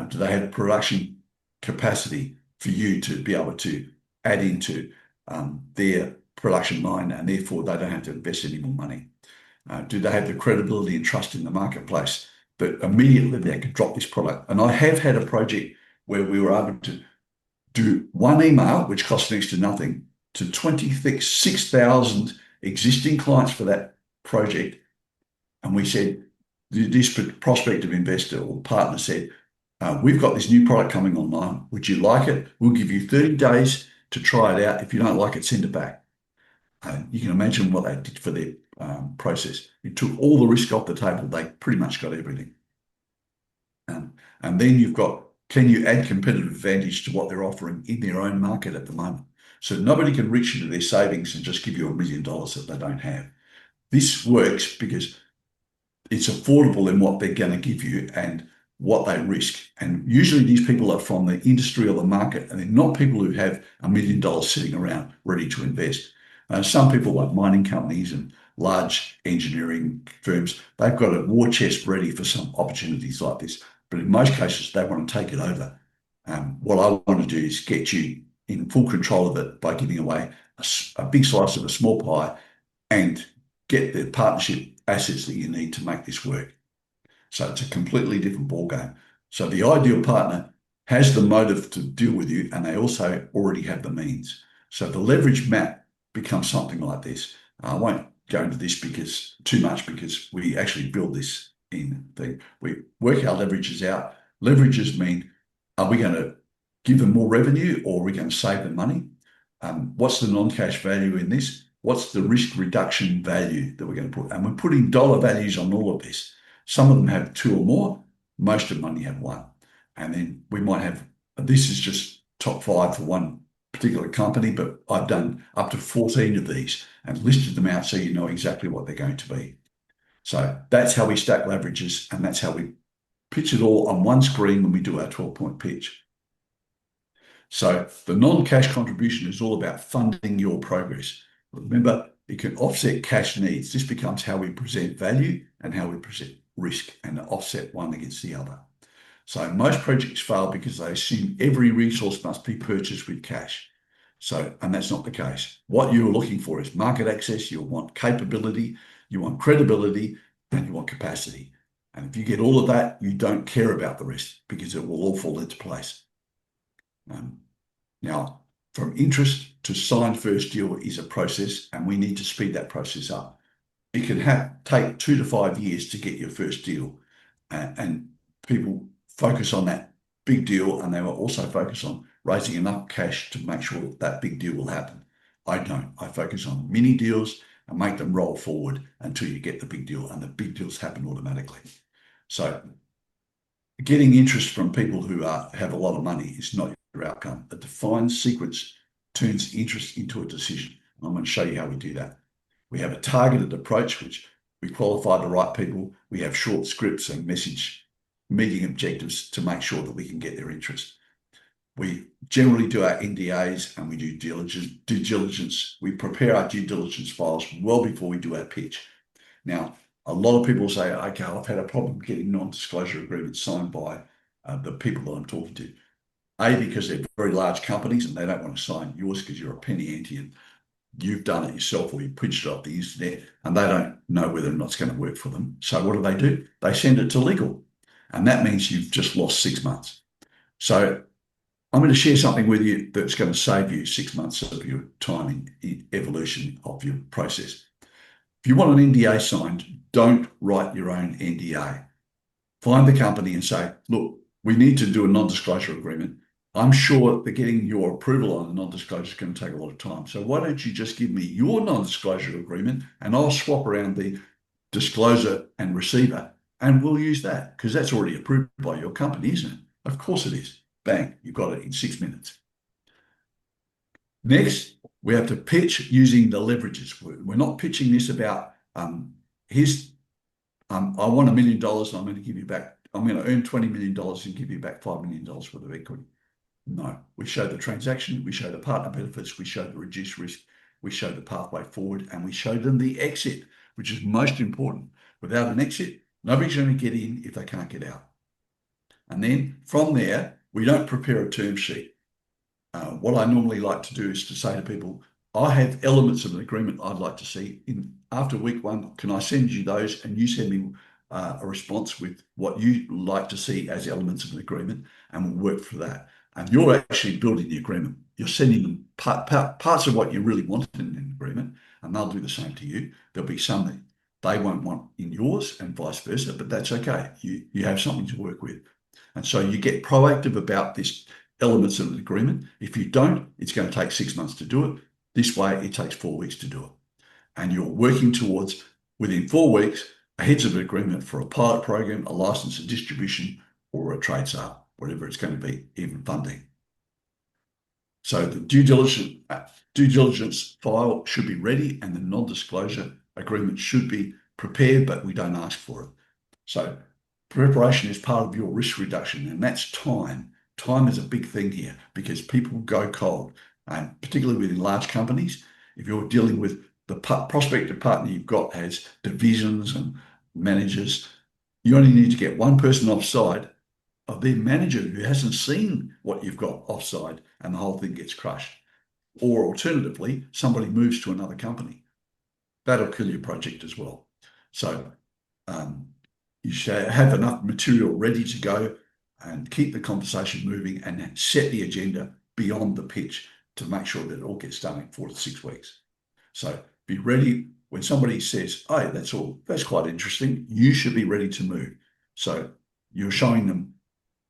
Do they have production capacity for you to be able to add into their production line, and therefore they don't have to invest any more money? Do they have the credibility and trust in the marketplace that immediately they can drop this product? And I have had a project where we were able to do one email, which cost next to nothing, to 26,000 existing clients for that project. And we said, this prospective investor or partner said, we've got this new product coming online. Would you like it? We'll give you 30 days to try it out. If you don't like it, send it back. You can imagine what they did for their process. It took all the risk off the table. They pretty much got everything. And then you've got, can you add competitive advantage to what they're offering in their own market at the moment? So nobody can reach into their savings and just give you $1 million that they don't have. This works because it's affordable in what they're going to give you, and what they risk. And usually these people are from the industry or the market, and they're not people who have $1 million sitting around ready to invest. Some people like mining companies and large engineering firms, they've got a war chest ready for some opportunities like this. But in most cases, they want to take it over. What I want to do is get you in full control of it by giving away a big slice of a small pie and get the partnership assets that you need to make this work. So it's a completely different ballgame. So the ideal partner has the motive to deal with you, and they also already have the means. So the leverage map becomes something like this. I won't go into this because too much because we actually build this in the we work our leverages out. Leverages mean, are we going to give them more revenue or are we going to save them money? What's the non-cash value in this? What's the risk reduction value that we're going to put? And we're putting dollar values on all of this. Some of them have 2 or more. Most of them only have 1. And then we might have, this is just top 5 for one particular company, but I've done up to 14 of these and listed them out so you know exactly what they're going to be. So that's how we stack leverages, and that's how we pitch it all on one screen when we do our 12-point pitch. So the non-cash contribution is all about funding your progress. Remember, it can offset cash needs. This becomes how we present value and how we present risk, and offset one against the other. So most projects fail because they assume every resource must be purchased with cash. So, and that's not the case. What you're looking for is market access, you want capability, you want credibility, and you want capacity. And if you get all of that, you don't care about the rest because it will all fall into place. Now, from interest to signed first deal is a process, and we need to speed that process up. It can take 2 to 5 years to get your first deal, and people focus on that big deal, and they will also focus on raising enough cash to make sure that big deal will happen. I don't. I focus on mini deals and make them roll forward until you get the big deal, and the big deals happen automatically. So getting interest from people who have a lot of money is not your outcome. A defined sequence turns interest into a decision. I'm going to show you how we do that. We have a targeted approach, which we qualify the right people. We have short scripts and message meeting objectives to make sure that we can get their interest. We generally do our NDAs and we do due diligence. We prepare our due diligence files well before we do our pitch. Now, a lot of people say, okay, I've had a problem getting non-disclosure agreements signed by the people that I'm talking to. Because they're very large companies and they don't want to sign yours because you're a penny ante and you've done it yourself or you pitched it off the internet, and they don't know whether or not it's going to work for them. So what do? They send it to legal. And that means you've just lost 6 months. So I'm going to share something with you that's going to save you 6 months of your time in evolution of your process. If you want an NDA signed, don't write your own NDA. Find the company and say, look, we need to do a non-disclosure agreement. I'm sure that getting your approval on the non-disclosure is going to take a lot of time. So why don't you just give me your non-disclosure agreement and I'll swap around the disclosure and receiver and we'll use that because that's already approved by your company, isn't it? Of course it is. Bang, you've got it in 6 minutes. Next, we have to pitch using the leverages. We're not pitching this about, I want $1 million and I'm going to give you back, I'm going to earn $20 million and give you back $5 million worth of equity. No, we show the transaction, we show the partner benefits, we show the reduced risk, we show the pathway forward, and we show them the exit, which is most important. Without an exit, nobody's going to get in if they can't get out. And then from there, we don't prepare a term sheet. What I normally like to do is to say to people, I have elements of an agreement I'd like to see. After week 1, can I send you those and you send me a response with what you like to see as elements of an agreement, and we'll work for that. And you're actually building the agreement. You're sending them parts of what you really want in an agreement, and they'll do the same to you. There'll be some that they won't want in yours and vice versa, but that's okay. You have something to work with. And so you get proactive about this elements of an agreement. If you don't, it's going to take 6 months to do it. This way, it takes 4 weeks to do it. And you're working towards, within 4 weeks, a heads of agreement for a pilot program, a license and distribution, or a trade sale, whatever it's going to be, even funding. So the due diligence file should be ready and the non-disclosure agreement should be prepared, but we don't ask for it. So Preparation is part of your risk reduction, and that's time. Time is a big thing here because people go cold, and particularly within large companies, if you're dealing with the prospective partner you've got has divisions and managers, you only need to get one person offside of their manager who hasn't seen what you've got offside, and the whole thing gets crushed. Or alternatively, somebody moves to another company. That'll kill your project as well. So um, you should have enough material ready to go and keep the conversation moving and set the agenda beyond the pitch to make sure that it all gets done in 4 to 6 weeks. So be ready when somebody says, "Oh, that's quite interesting." You should be ready to move. So you're showing them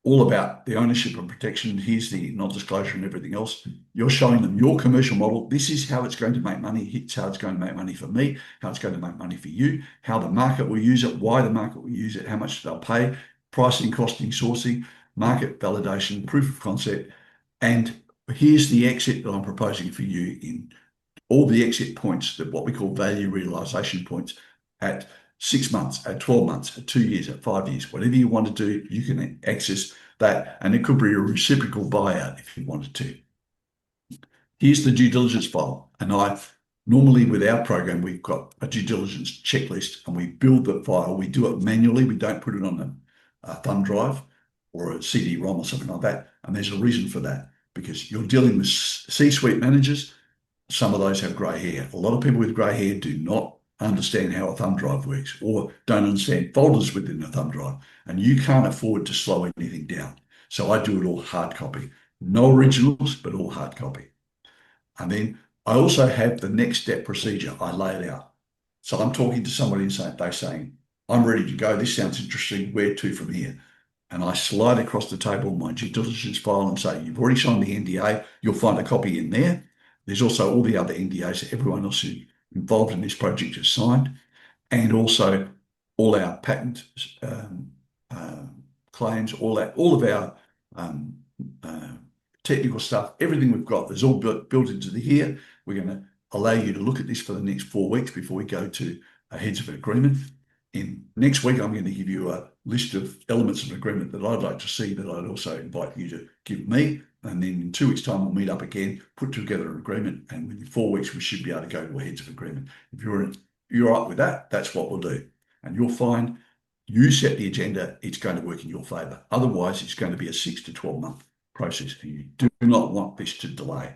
all about the ownership and protection. Here's the non-disclosure and everything else. You're showing them your commercial model. This is how it's going to make money. It's how it's going to make money for me, how it's going to make money for you, how the market will use it, why the market will use it, how much they'll pay, pricing, costing, sourcing, market validation, proof of concept. And here's the exit that I'm proposing for you in all the exit points, that what we call value realization points, at 6 months, at 12 months, at 2 years, at 5 years, whatever you want to do, you can access that. And it could be a reciprocal buyout if you wanted to. Here's the due diligence file. And normally with our program, we've got a due diligence checklist and we build the file. We do it manually. We don't put it on a thumb drive or a CD-ROM or something like that. And there's a reason for that, because you're dealing with C-suite managers. Some of those have grey hair. A lot of people with grey hair do not understand how a thumb drive works or don't understand folders within a thumb drive. And you can't afford to slow anything down. So I do it all hard copy. No originals, but all hard copy. And then I also have the next step procedure. I lay it out. So I'm talking to somebody and they're saying, "I'm ready to go. This sounds interesting. Where to from here?" And I slide across the table my due diligence file and say, "You've already signed the NDA. You'll find a copy in there. There's also all the other NDAs that everyone else who's involved in this project has signed, and also all our patent uh, claims, all of our um, uh, technical stuff, everything we've got is all built into here. We're going to allow you to look at this for the next 4 weeks before we go to a heads of agreement. In next week, I'm going to give you a list of elements of agreement that I'd like to see, that I'd also invite you to give me. And then in 2 weeks' time, we'll meet up again, put together an agreement, and within 4 weeks, we should be able to go to a heads of agreement. If you're up with that, that's what we'll do. And you'll find you set the agenda, it's going to work in your favor. Otherwise, it's going to be a 6 to 12 month process, and you do not want this to delay.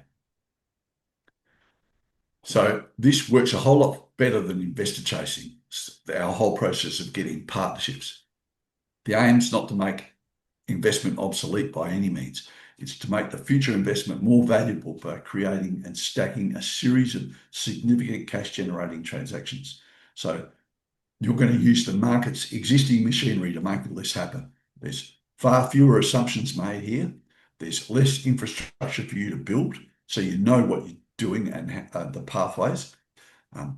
So this works a whole lot better than investor chasing, our whole process of getting partnerships. The aim's not to make investment obsolete by any means. It's to make the future investment more valuable by creating and stacking a series of significant cash generating transactions. So you're going to use the market's existing machinery to make all this happen. There's far fewer assumptions made here. There's less infrastructure for you to build, so you know what you're doing and the pathways.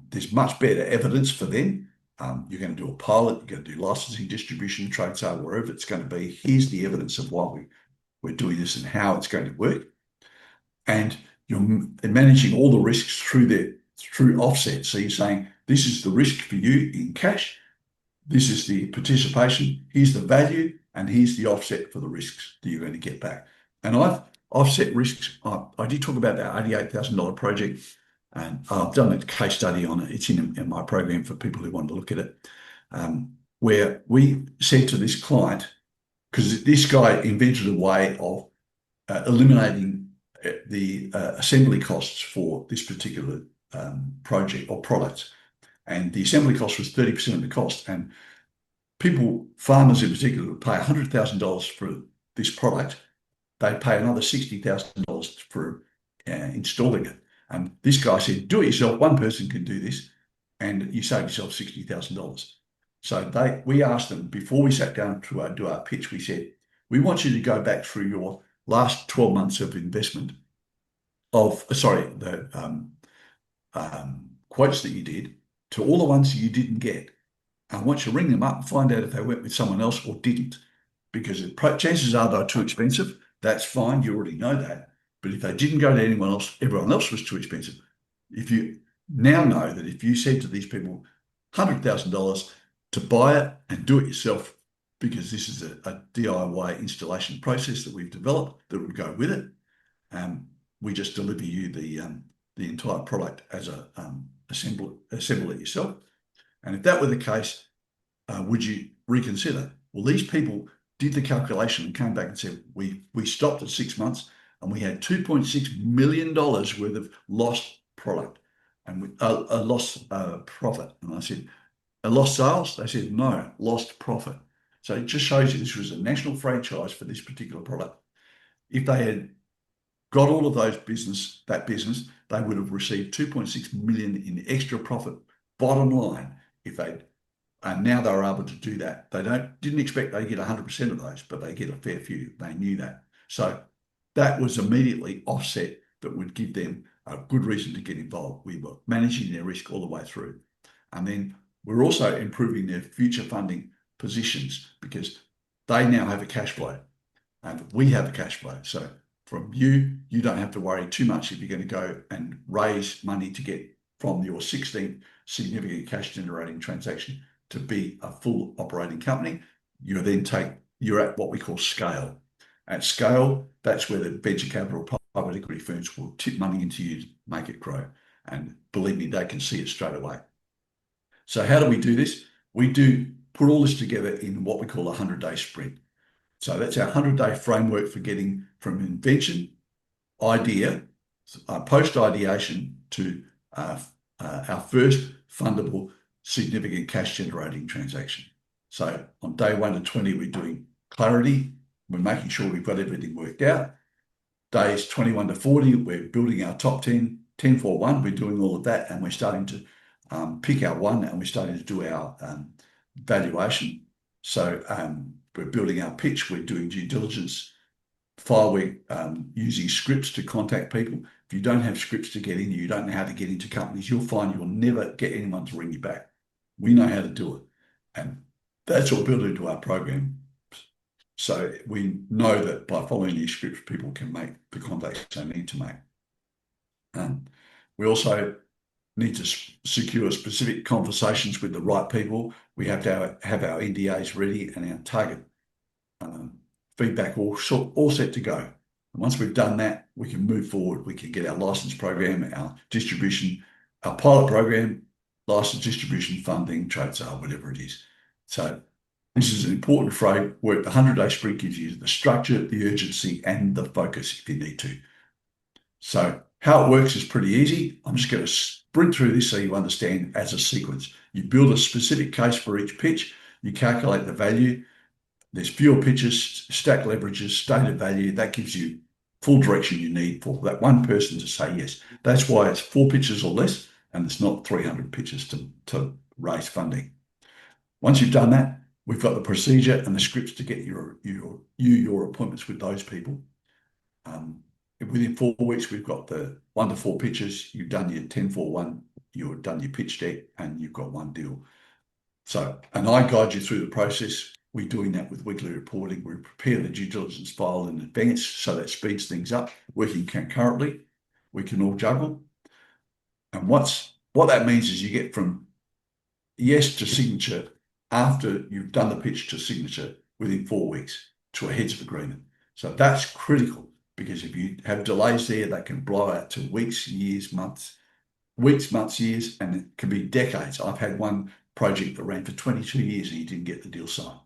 There's much better evidence for them. You're going to do a pilot, you're going to do licensing, distribution, trade sale, wherever it's going to be. Here's the evidence of why we're doing this and how it's going to work. And you're managing all the risks through offset. So you're saying, this is the risk for you in cash, this is the participation, here's the value, and here's the offset for the risks that you're going to get back. And I've offset risks. I did talk about that $88,000 project, and I've done a case study on it. It's in my program for people who want to look at it, where we said to this client, because this guy invented a way of eliminating the assembly costs for this particular project or product. And the assembly cost was 30% of the cost. And people, farmers in particular, would pay $100,000 for this product. They'd pay another $60,000 for installing it. And this guy said, "Do it yourself. One person can do this, and you save yourself $60,000. So we asked them, before we sat down to do our pitch, we said, "We want you to go back through your last 12 months of investment the quotes that you did, to all the ones you didn't get. And I want you to ring them up and find out if they went with someone else or didn't. Because chances are they're too expensive. That's fine. You already know that. But if they didn't go to anyone else, everyone else was too expensive. If you now know that if you said to these people $100,000 to buy it and do it yourself, because this is a DIY installation process that we've developed that would go with it. We just deliver you the entire product as assemble it yourself. And if that were the case, would you reconsider? Well, these people did the calculation and came back and said, we stopped at 6 months and we had $2.6 million worth of lost product and a lost profit. And I said, a lost sales? They said, no, lost profit. So it just shows you this was a national franchise for this particular product. If they had got all of that business, they would have received 2.6 million in extra profit. Bottom line, if they'd and now they were able to do that. They didn't expect they get 100% of those, but they get a fair few. They knew that. So that was immediately offset that would give them a good reason to get involved. We were managing their risk all the way through. And then we're also improving their future funding positions because they now have a cash flow and we have a cash flow. So from you don't have to worry too much if you're going to go and raise money to get from your 16th significant cash generating transaction to be a full operating company. You're at what we call scale. At scale, that's where the venture capital private equity firms will tip money into you to make it grow. And believe me, they can see it straight away. So how do we do this? We do put all this together in what we call a 100-day sprint. So that's our 100-day framework for getting from invention, idea, post-ideation to our first fundable significant cash generating transaction. So on day 1 to 20, we're doing clarity. We're making sure we've got everything worked out. Days 21 to 40, we're building our top 10, 10 for 1. We're doing all of that and we're starting to pick our one and we're starting to do our valuation. So we're building our pitch. We're doing due diligence. We're using scripts to contact people. If you don't have scripts to get in, you don't know how to get into companies, you'll find you'll never get anyone to ring you back. We know how to do it. And that's all built into our program. So we know that by following these scripts, people can make the contacts they need to make. We also need to secure specific conversations with the right people. We have to have our NDAs ready and our target feedback all set to go. And once we've done that, we can move forward. We can get our license program, our distribution, our pilot program, license distribution, funding, trade sale, whatever it is. So this is an important framework. The 100-day sprint gives you the structure, the urgency, and the focus if you need to. So how it works is pretty easy. I'm just going to sprint through this so you understand as a sequence. You build a specific case for each pitch. You calculate the value. There's fewer pitches, stack leverages, stated value. That gives you full direction you need for that one person to say yes. That's why it's 4 pitches or less, and it's not 300 pitches to raise funding. Once you've done that, we've got the procedure and the scripts to get your appointments with those people. Within 4 weeks, we've got the 1 to 4 pitches. You've done your 10 for 1. You've done your pitch deck, and you've got one deal. So, and I guide you through the process. We're doing that with weekly reporting. We prepare the due diligence file in advance, so that speeds things up. Working concurrently, we can all juggle. And what that means is you get from yes to signature after you've done the pitch to signature within 4 weeks to a heads of agreement. So that's critical, because if you have delays there, that can blow out to weeks, years, months, years, and it can be decades. I've had one project that ran for 22 years and he didn't get the deal signed.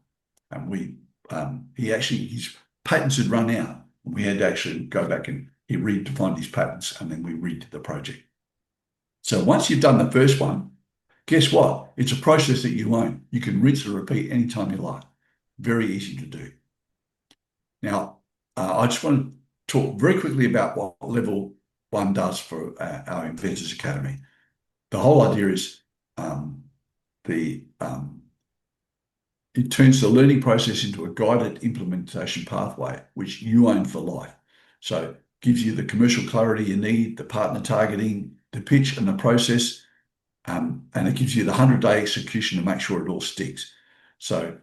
And his patents had run out. And we had to actually go back and he redefined his patents, and then we redid the project. So once you've done the first one, guess what? It's a process that you own. You can rinse and repeat anytime you like. Very easy to do. Now, I just want to talk very quickly about what level 1 does for our Inventors Academy. The whole idea is it turns the learning process into a guided implementation pathway, which you own for life. So it gives you the commercial clarity you need, the partner targeting, the pitch and the process, and it gives you the 100-day execution to make sure it all sticks. So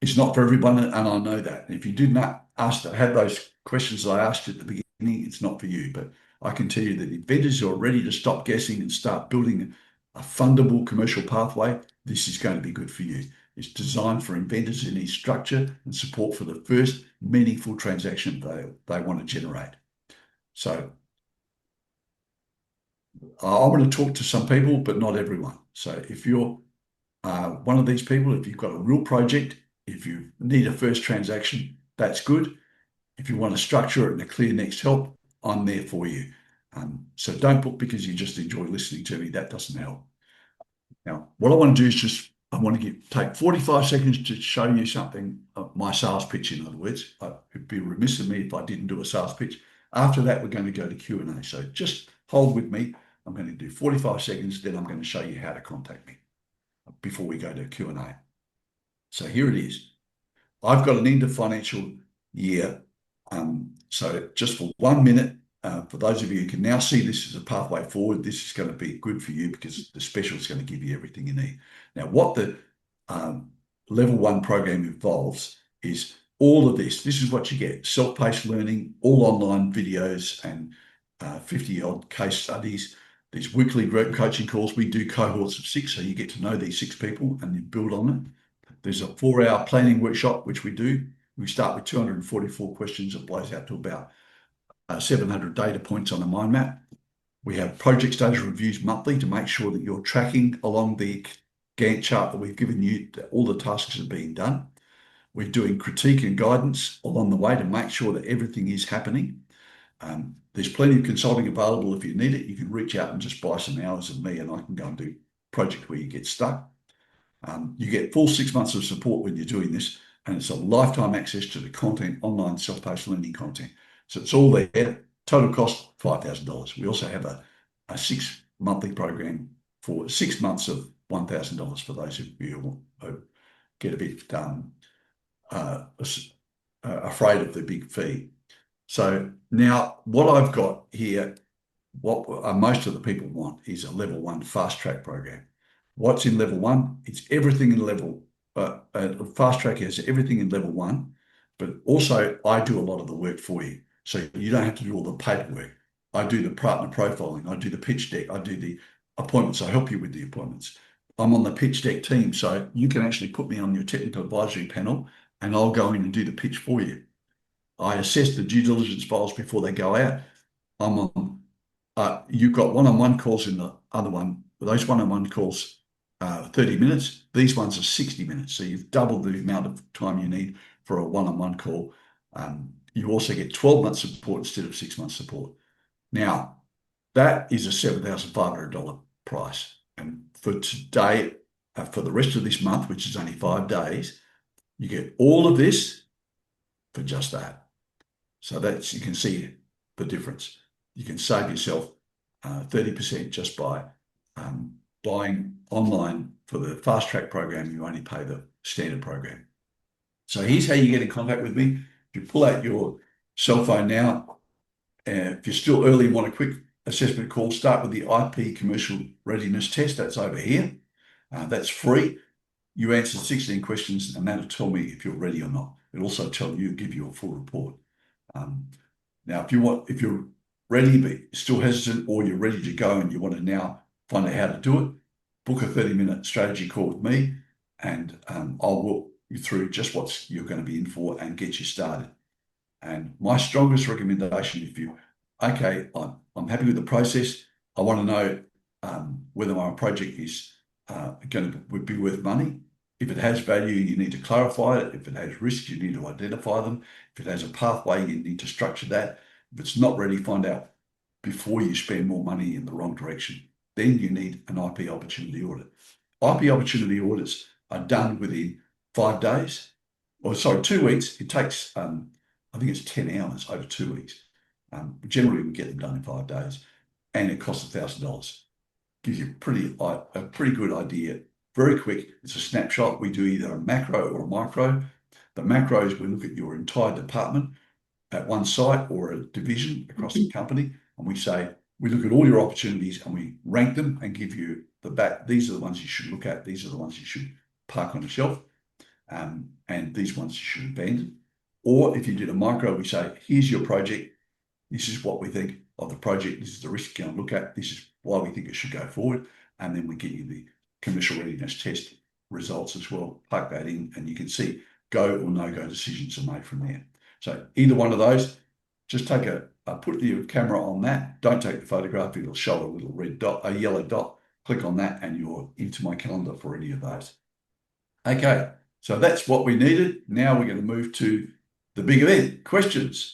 it's not for everyone, and I know that. If you did not have those questions that I asked you at the beginning, it's not for you. But I can tell you that inventors who are ready to stop guessing and start building a fundable commercial pathway, this is going to be good for you. It's designed for inventors who need structure and support for the first meaningful transaction they want to generate. So I want to talk to some people, but not everyone. So if you're one of these people, if you've got a real project, if you need a first transaction, that's good. If you want to structure it and a clear next help, I'm there for you. So don't book because you just enjoy listening to me. That doesn't help. Now, what I want to do is I want to take 45 seconds to show you something, my sales pitch, in other words. It'd be remiss of me if I didn't do a sales pitch. After that, we're going to go to Q&A. So just hold with me. I'm going to do 45 seconds, then I'm going to show you how to contact me before we go to Q&A. So here it is. I've got an end of financial year. So just for 1 minute, for those of you who can now see this as a pathway forward, this is going to be good for you because the special is going to give you everything you need. Now, what the level 1 program involves is all of this. This is what you get: self-paced learning, all online videos, and 50-odd case studies. These weekly group coaching calls. We do cohorts of 6, so you get to know these 6 people and you build on it. There's a 4-hour planning workshop, which we do. We start with 244 questions. It blows out to about 700 data points on a mind map. We have project status reviews monthly to make sure that you're tracking along the Gantt chart that we've given you, that all the tasks are being done. We're doing critique and guidance along the way to make sure that everything is happening. There's plenty of consulting available if you need it. You can reach out and just buy some hours of me and I can go and do a project where you get stuck. You get full 6 months of support when you're doing this, and it's a lifetime access to the content, online self-paced learning content. So it's all there. Total cost $5,000. We also have a 6 monthly program for 6 months of $1,000 for those of you who get a bit afraid of the big fee. So now what I've got here, what most of the people want, is a level 1 fast track program. What's in level 1? It's everything in level. Fast track has everything in level 1, but also I do a lot of the work for you. So you don't have to do all the paperwork. I do the partner profiling. I do the pitch deck. I do the appointments. I help you with the appointments. I'm on the pitch deck team, so you can actually put me on your technical advisory panel and I'll go in and do the pitch for you. I assess the due diligence files before they go out. I'm on. You've got one-on-one calls in the other one. Those one-on-one calls, 30 minutes. These ones are 60 minutes. So you've doubled the amount of time you need for a one-on-one call. You also get 12 months support instead of 6 months support. Now, that is a $7,500 price. And for today, for the rest of this month, which is only 5 days, you get all of this for just that. So that's, you can see the difference. You can save yourself 30% just by buying online. For the fast track program, you only pay the standard program. So here's how you get in contact with me. If you pull out your cell phone now, if you're still early and want a quick assessment call, start with the IP commercial readiness test. That's over here. That's free. You answer 16 questions and that'll tell me if you're ready or not. It'll also give you a full report. Now, if you're ready but still hesitant, or you're ready to go and you want to now find out how to do it, book a 30-minute strategy call with me, and I'll walk you through just what you're going to be in for and get you started. And my strongest recommendation, if you, okay, I'm happy with the process. I want to know whether my project is would be worth money. If it has value, you need to clarify it. If it has risks, you need to identify them. If it has a pathway, you need to structure that. If it's not ready, find out before you spend more money in the wrong direction. Then you need an IP opportunity audit. IP opportunity audits are done within 5 days, or sorry, 2 weeks. It takes, I think it's 10 hours over 2 weeks. Generally, we get them done in 5 days, and it costs $1,000. Gives you a pretty good idea. Very quick. It's a snapshot. We do either a macro or a micro. The macros, we look at your entire department at one site or a division across the company, and we look at all your opportunities and we rank them and give you the back. These are the ones you should look at. These are the ones you should park on a shelf, and these ones you should abandon. Or if you did a micro, we say, here's your project. This is what we think of the project. This is the risk you're going to look at. This is why we think it should go forward. And then we get you the commercial readiness test results as well. Plug that in and you can see go or no-go decisions are made from there. So either one of those, just take put your camera on that. Don't take the photograph. It'll show a little red dot, a yellow dot. Click on that and you're into my calendar for any of those. Okay, so that's what we needed. Now we're going to move to the big event, questions.